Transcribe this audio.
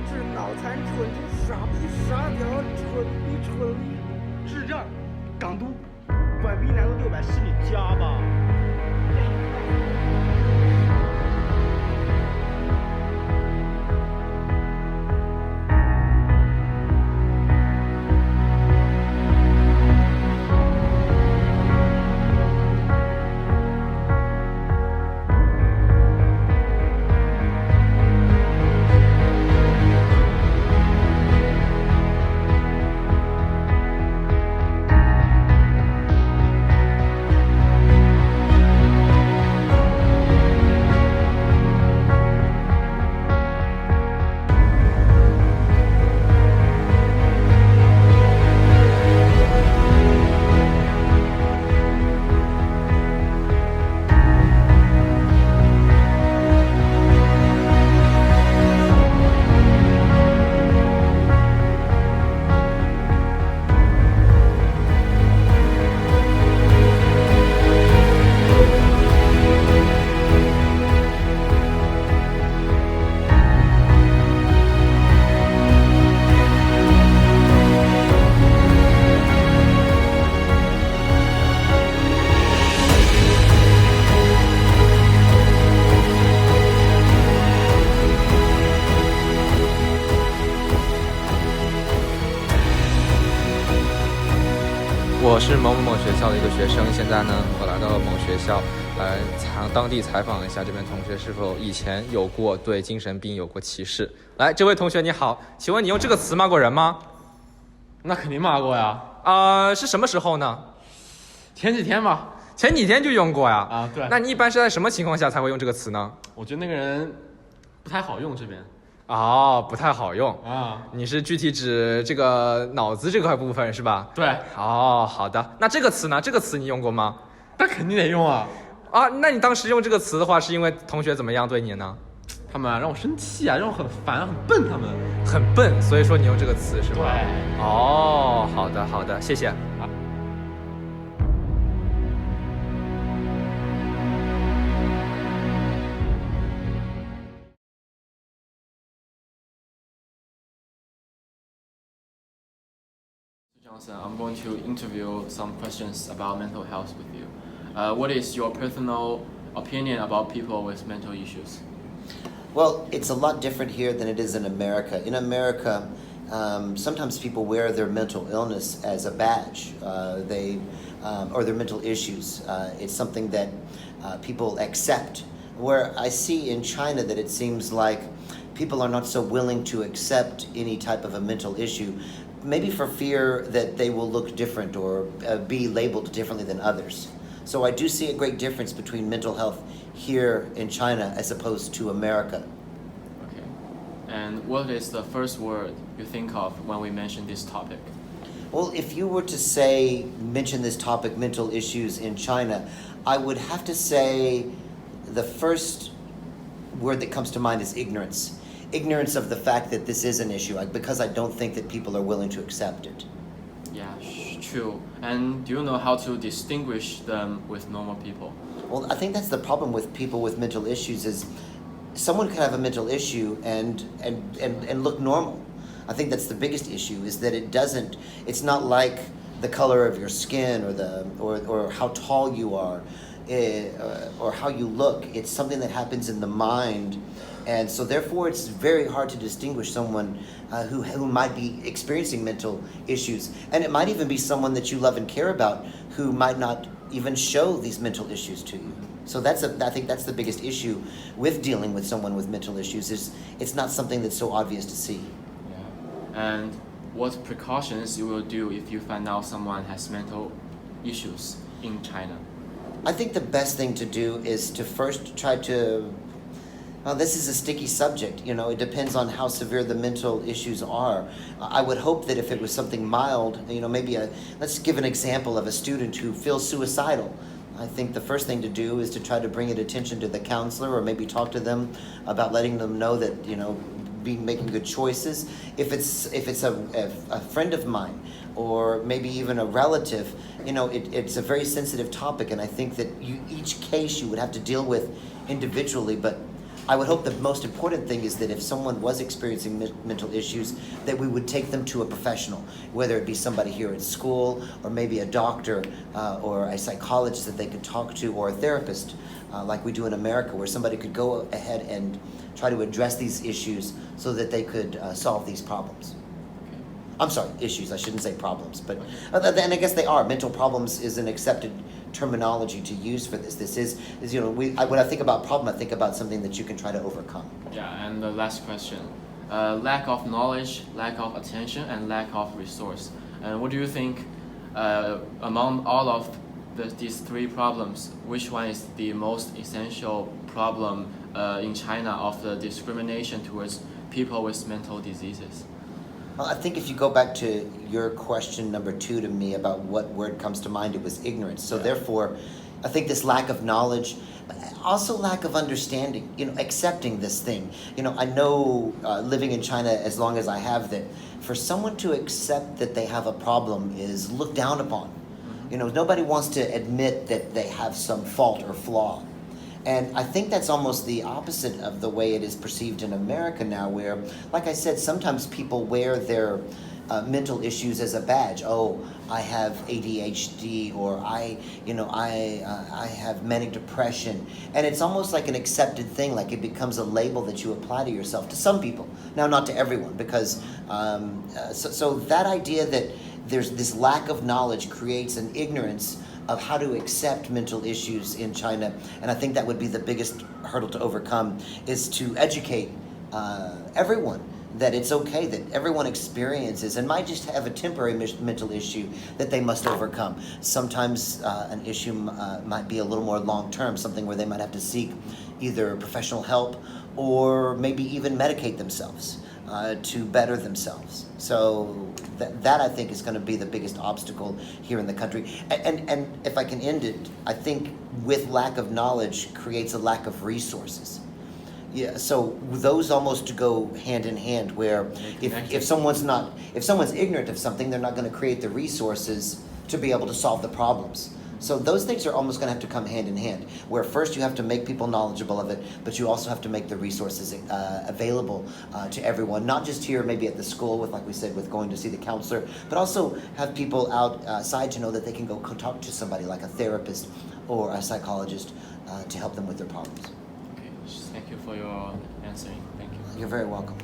智，脑残，蠢猪，傻逼，傻屌，蠢逼，蠢逼，智障，港督，管逼难度600是你家吧？我是某某某学校的一个学生，现在呢，我来到了某学校，来当地采访一下这边同学是否以前有过对精神病有过歧视。来，这位同学你好，请问你用这个词骂过人吗？那肯定骂过呀。是什么时候呢？前几天吧。前几天就用过呀？啊，对。那你一般是在什么情况下才会用这个词呢？我觉得那个人不太好用这边。哦，不太好用啊！你是具体指这个脑子这块部分是吧？对。哦，好的。那这个词呢？这个词你用过吗？那肯定得用啊！啊，那你当时用这个词的话，是因为同学怎么样对你呢？他们让我生气啊，让我很烦，很笨，他们很笨，所以说你用这个词是吧？对。哦，好的，好的，谢谢。Johnson, I'm going to interview some questions about mental health with you. What is your personal opinion about people with mental issues? Well, it's a lot different here than it is in America. In America, sometimes people wear their mental illness as a badge, or their mental issues. It's something that people accept. Where I see in China that it seems like people are not so willing to accept any type of a mental issue, maybe for fear that they will look different or be labeled differently than others. So I do see a great difference between mental health here in China as opposed to America. Okay. And what is the first word you think of when we mention this topic? Well, if you were to mention this topic, mental issues in China, I would have to say the first word that comes to mind is ignorance. Ignorance of the fact that this is an issue, because I don't think that people are willing to accept it. Yeah, true. And do you know how to distinguish them with normal people? Well, I think that's the problem with people with mental issues is someone could have a mental issue and look normal. I think that's the biggest issue is that it's not like the color of your skin or how tall you are or how you look. It's something that happens in the mind. And so therefore it's very hard to distinguish someone who might be experiencing mental issues. And it might even be someone that you love and care about who might not even show these mental issues to you. So I think that's the biggest issue with dealing with someone with mental issues is it's not something that's so obvious to see. Yeah. And what precautions you will do if you find out someone has mental issues in China? I think the best thing to do is to first try to this is a sticky subject. It depends on how severe the mental issues are. I would hope that if it was something mild, let's give an example of a student who feels suicidal. I think the first thing to do is to try to bring it attention to the counselor or maybe talk to them about letting them know that, be making good choices. If it's a friend of mine or maybe even a relative, it's a very sensitive topic, and I think that each case you would have to deal with individually, but I would hope the most important thing is that if someone was experiencing mental issues, that we would take them to a professional, whether it be somebody here at school, or maybe a doctor, or a psychologist that they could talk to, or a therapist, like we do in America, where somebody could go ahead and try to address these issues so that they could solve these problems. I'm sorry, issues, I shouldn't say problems, but and I guess they are. Mental problems is an accepted terminology to use for this. This is you know, when I think about problem, I think about something that you can try to overcome. Yeah, and the last question. Lack of knowledge, lack of attention, and lack of resource. And what do you think, among all of these three problems, which one is the most essential problem in China of the discrimination towards people with mental diseases? Well, I think if you go back to your question number 2 to me about what word comes to mind, it was ignorance. So therefore, I think this lack of knowledge, also lack of understanding, you know, accepting this thing. You know, I know living in China as long as I have, that for someone to accept that they have a problem is looked down upon. You know, nobody wants to admit that they have some fault or flaw. And I think that's almost the opposite of the way it is perceived in America now, where, like I said, sometimes people wear their mental issues as a badge. Oh, I have ADHD, or I have manic depression. And it's almost like an accepted thing, like it becomes a label that you apply to yourself, to some people. Now, not to everyone, because so that idea that there's this lack of knowledge creates an ignorance of how to accept mental issues in China. And I think that would be the biggest hurdle to overcome, is to educate everyone that it's okay, that everyone experiences and might just have a temporary mental issue that they must overcome. Sometimes an issue might be a little more long-term, something where they might have to seek either professional help or maybe even medicate themselves to better themselves. So that I think is going to be the biggest obstacle here in the country. And if I can end it, I think with lack of knowledge creates a lack of resources. Yeah, so those almost go hand in hand, where if someone's ignorant of something, they're not going to create the resources to be able to solve the problems. So those things are almost going to have to come hand in hand, where first you have to make people knowledgeable of it, but you also have to make the resources available to everyone, not just here maybe at the school with, like we said, with going to see the counselor, but also have people outside to know that they can go talk to somebody like a therapist or a psychologist to help them with their problems. Okay, thank you for your answering. Thank you. You're very welcome.